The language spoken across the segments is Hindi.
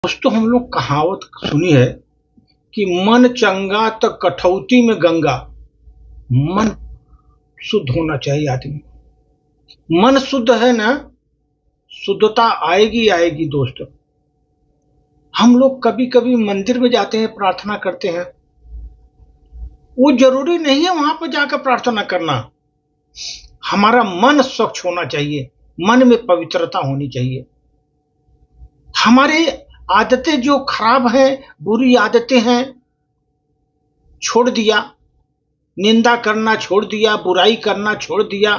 दोस्तों हम लोग कहावत सुनी है कि मन चंगा तो कठौती में गंगा। मन शुद्ध होना चाहिए आदमी। मन शुद्ध है ना, शुद्धता आएगी आएगी दोस्तों। हम लोग कभी कभी मंदिर में जाते हैं, प्रार्थना करते हैं। वो जरूरी नहीं है वहां पर जाकर प्रार्थना करना। हमारा मन स्वच्छ होना चाहिए, मन में पवित्रता होनी चाहिए। हमारे आदतें जो खराब हैं, बुरी आदतें हैं, छोड़ दिया। निंदा करना छोड़ दिया, बुराई करना छोड़ दिया,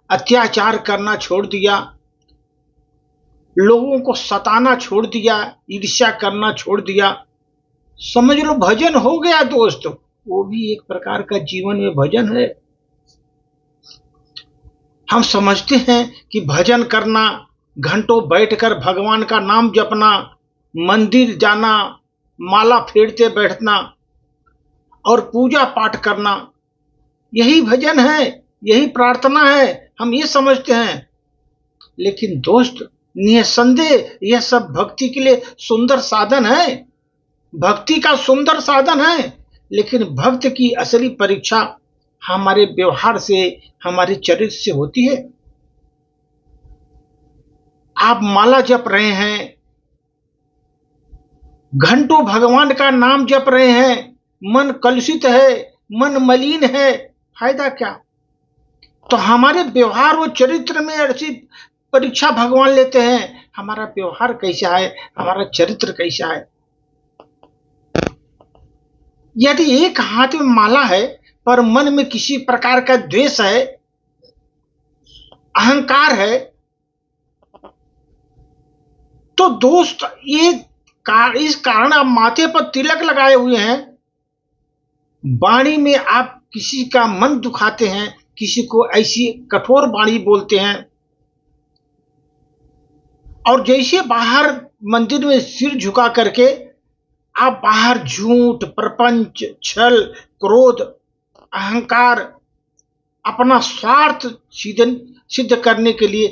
अत्याचार करना छोड़ दिया, लोगों को सताना छोड़ दिया, ईर्ष्या करना छोड़ दिया। समझ लो भजन हो गया दोस्त। वो भी एक प्रकार का जीवन में भजन है। हम समझते हैं कि भजन करना, घंटों बैठकर भगवान का नाम जपना, मंदिर जाना, माला फेरते बैठना और पूजा पाठ करना, यही भजन है, यही प्रार्थना है। हम ये समझते हैं। लेकिन दोस्त निसंदेह यह सब भक्ति के लिए सुंदर साधन है, भक्ति का सुंदर साधन है। लेकिन भक्त की असली परीक्षा हमारे व्यवहार से, हमारे चरित्र से होती है। आप माला जप रहे हैं, घंटों भगवान का नाम जप रहे हैं, मन कलुषित है, मन मलिन है, फायदा क्या? तो हमारे व्यवहार और चरित्र में ऐसी परीक्षा भगवान लेते हैं। हमारा व्यवहार कैसा है, हमारा चरित्र कैसा है। यदि एक हाथ में माला है पर मन में किसी प्रकार का द्वेष है, अहंकार है, तो दोस्त इस कारण आप माथे पर तिलक लगाए हुए हैं, वाणी में आप किसी का मन दुखाते हैं, किसी को ऐसी कठोर वाणी बोलते हैं, और जैसे बाहर मंदिर में सिर झुका करके आप बाहर झूठ, प्रपंच, छल, क्रोध, अहंकार, अपना स्वार्थ सिद्ध करने के लिए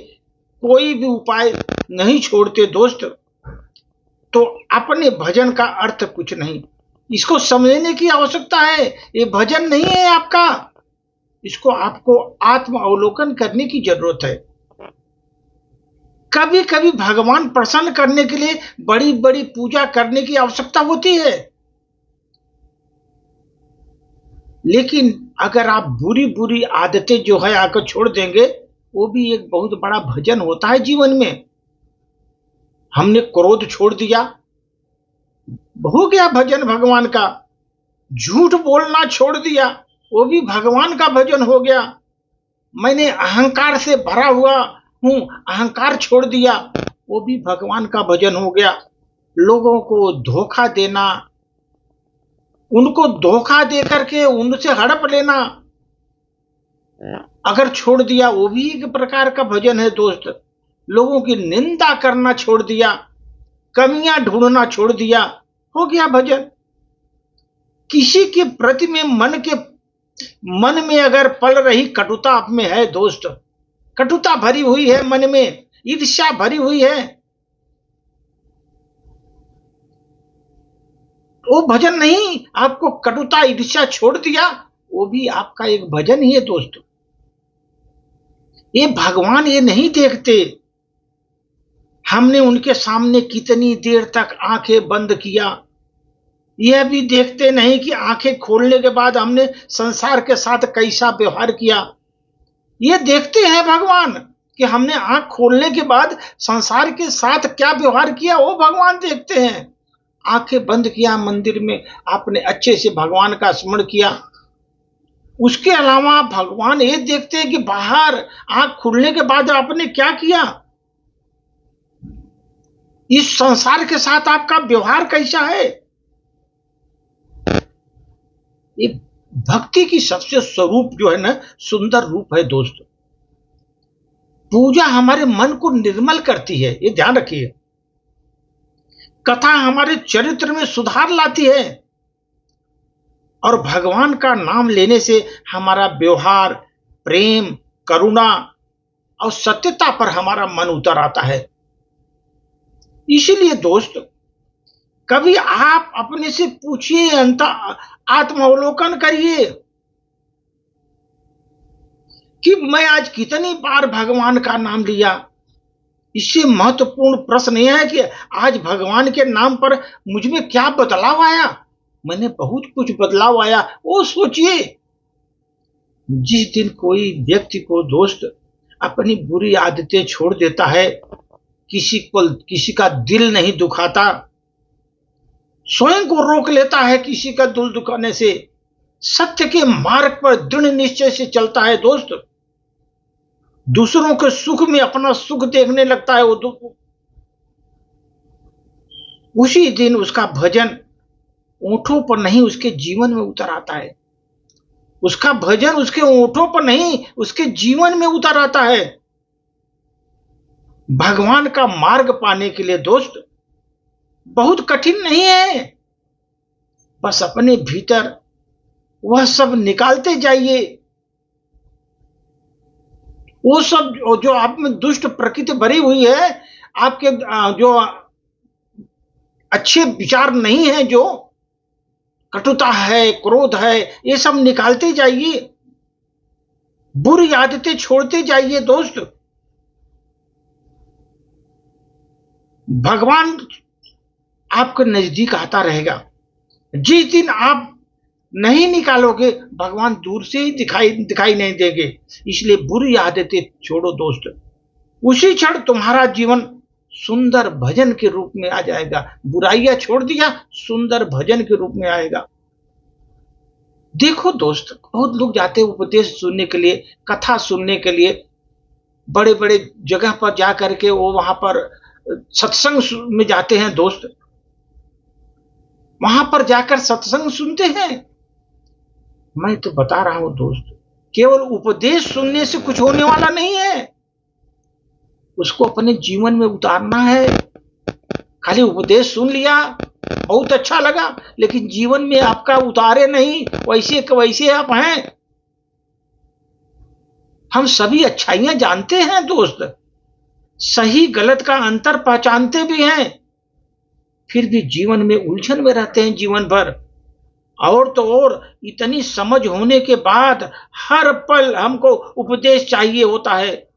कोई भी उपाय नहीं छोड़ते दोस्त, तो अपने भजन का अर्थ कुछ नहीं। इसको समझने की आवश्यकता है। ये भजन नहीं है आपका, इसको आपको आत्म अवलोकन करने की जरूरत है। कभी कभी भगवान प्रसन्न करने के लिए बड़ी बड़ी पूजा करने की आवश्यकता होती है। लेकिन अगर आप बुरी बुरी आदतें जो है आकर छोड़ देंगे, वो भी एक बहुत बड़ा भजन होता है जीवन में। हमने क्रोध छोड़ दिया, हो गया भजन भगवान का। झूठ बोलना छोड़ दिया, वो भी भगवान का भजन हो गया। मैंने अहंकार से भरा हुआ हूं, अहंकार छोड़ दिया, वो भी भगवान का भजन हो गया। लोगों को धोखा देना, उनको धोखा दे करके उनसे हड़प लेना अगर छोड़ दिया, वो भी एक प्रकार का भजन है दोस्त। लोगों की निंदा करना छोड़ दिया, कमियां ढूंढना छोड़ दिया, हो गया भजन। किसी के प्रति में मन में अगर पल रही कटुता आप में है दोस्त, कटुता भरी हुई है मन में, ईर्ष्या भरी हुई है, वो भजन नहीं। आपको कटुता ईर्ष्या छोड़ दिया, वो भी आपका एक भजन ही है दोस्त। ये भगवान ये नहीं देखते हमने उनके सामने कितनी देर तक आंखें बंद किया। यह भी देखते नहीं कि आंखें खोलने के बाद हमने संसार के साथ कैसा व्यवहार किया। ये देखते हैं भगवान कि हमने आंख खोलने के बाद संसार के साथ क्या व्यवहार किया, वो भगवान देखते हैं। आंखें बंद किया मंदिर में, आपने अच्छे से भगवान का स्मरण किया। उसके अलावा भगवान ये देखते हैं कि बाहर आंख खुलने के बाद आपने क्या किया, इस संसार के साथ आपका व्यवहार कैसा है। ये भक्ति की सबसे स्वरूप जो है ना, सुंदर रूप है दोस्त। पूजा हमारे मन को निर्मल करती है, ये ध्यान रखिए। कथा हमारे चरित्र में सुधार लाती है, और भगवान का नाम लेने से हमारा व्यवहार, प्रेम, करुणा और सत्यता पर हमारा मन उतर आता है। इसीलिए दोस्त कभी आप अपने से पूछिए, आत्मावलोकन करिए कि मैं आज कितनी बार भगवान का नाम लिया। इससे महत्वपूर्ण प्रश्न यह है कि आज भगवान के नाम पर मुझ में क्या बदलाव आया। मैंने बहुत कुछ बदलाव आया, वो सोचिए। जिस दिन कोई व्यक्ति को दोस्त अपनी बुरी आदतें छोड़ देता है, किसी का दिल नहीं दुखाता, स्वयं को रोक लेता है किसी का दिल दुखाने से, सत्य के मार्ग पर दृढ़ निश्चय से चलता है दोस्त, दूसरों के सुख में अपना सुख देखने लगता है, वो उसी दिन उसका भजन ओंठों पर नहीं उसके जीवन में उतर आता है। उसका भजन उसके ओंठों पर नहीं उसके जीवन में उतर आता है। भगवान का मार्ग पाने के लिए दोस्त बहुत कठिन नहीं है, बस अपने भीतर वह सब निकालते जाइए। वो सब जो आप में दुष्ट प्रकृति भरी हुई है, आपके जो अच्छे विचार नहीं है, जो कटुता है, क्रोध है, ये सब निकालते जाइए, बुरी आदतें छोड़ते जाइए दोस्त। भगवान आपके नजदीक आता रहेगा। जिस दिन आप नहीं निकालोगे, भगवान दूर से ही दिखाई नहीं देंगे। इसलिए बुरी आदतें छोड़ो दोस्त, उसी क्षण तुम्हारा जीवन सुंदर भजन के रूप में आ जाएगा। बुराइयां छोड़ दिया, सुंदर भजन के रूप में आएगा। देखो दोस्त, बहुत लोग जाते हैं उपदेश सुनने के लिए, कथा सुनने के लिए, बड़े बड़े जगह पर जा करके वो वहां पर सत्संग में जाते हैं दोस्त, वहां पर जाकर सत्संग सुनते हैं। मैं तो बता रहा हूं दोस्त, केवल उपदेश सुनने से कुछ होने वाला नहीं है, उसको अपने जीवन में उतारना है। खाली उपदेश सुन लिया, बहुत अच्छा लगा, लेकिन जीवन में आपका उतारे नहीं, वैसे के वैसे आप हैं। हम सभी अच्छाइयां जानते हैं दोस्त, सही गलत का अंतर पहचानते भी हैं, फिर भी जीवन में उलझन में रहते हैं जीवन भर। और तो और इतनी समझ होने के बाद हर पल हमको उपदेश चाहिए होता है,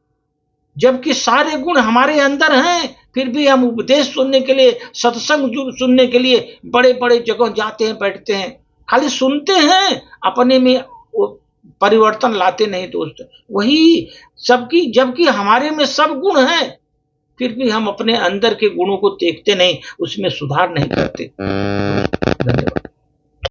जबकि सारे गुण हमारे अंदर हैं, फिर भी हम उपदेश सुनने के लिए, सत्संग सुनने के लिए बड़े बड़े जगह जाते हैं, बैठते हैं, खाली सुनते हैं, अपने में परिवर्तन लाते नहीं दोस्त। वही सबकी, जबकि हमारे में सब गुण हैं, फिर भी हम अपने अंदर के गुणों को देखते नहीं, उसमें सुधार नहीं करते। धन्यवाद।